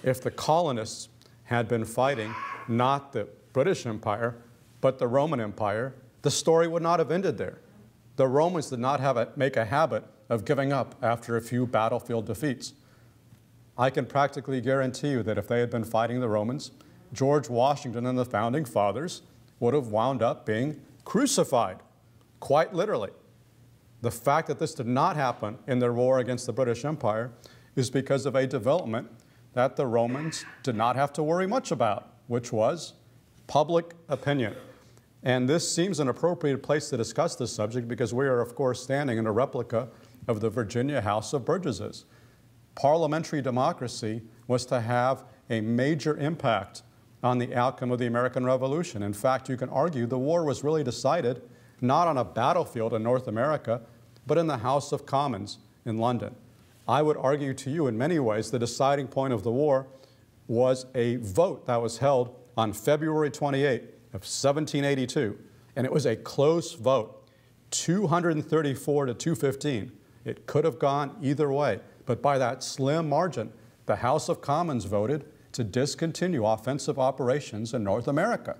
if the colonists had been fighting not the British Empire, but the Roman Empire, the story would not have ended there. The Romans did not make a habit of giving up after a few battlefield defeats. I can practically guarantee you that if they had been fighting the Romans, George Washington and the Founding Fathers would have wound up being crucified, quite literally. The fact that this did not happen in their war against the British Empire is because of a development that the Romans did not have to worry much about, which was public opinion. And this seems an appropriate place to discuss this subject because we are, of course, standing in a replica of the Virginia House of Burgesses. Parliamentary democracy was to have a major impact on the outcome of the American Revolution. In fact, you can argue the war was really decided not on a battlefield in North America, but in the House of Commons in London. I would argue to you in many ways the deciding point of the war was a vote that was held on February 28 of 1782, and it was a close vote, 234 to 215. It could have gone either way, but by that slim margin, the House of Commons voted to discontinue offensive operations in North America.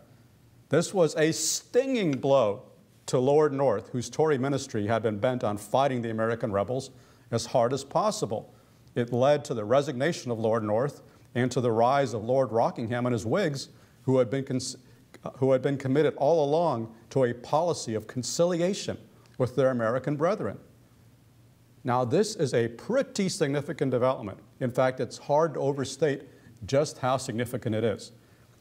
This was a stinging blow to Lord North, whose Tory ministry had been bent on fighting the American rebels as hard as possible. It led to the resignation of Lord North and to the rise of Lord Rockingham and his Whigs, who had been committed all along to a policy of conciliation with their American brethren. Now, this is a pretty significant development. In fact, it's hard to overstate just how significant it is.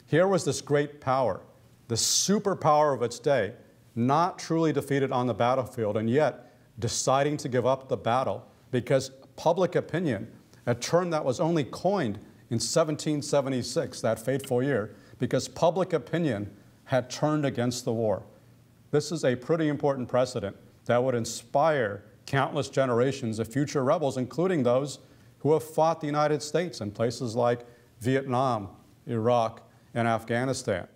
Here was this great power, the superpower of its day, not truly defeated on the battlefield, and yet deciding to give up the battle because public opinion, a term that was only coined in 1776, that fateful year, because public opinion had turned against the war. This is a pretty important precedent that would inspire countless generations of future rebels, including those who have fought the United States in places like Vietnam, Iraq, and Afghanistan.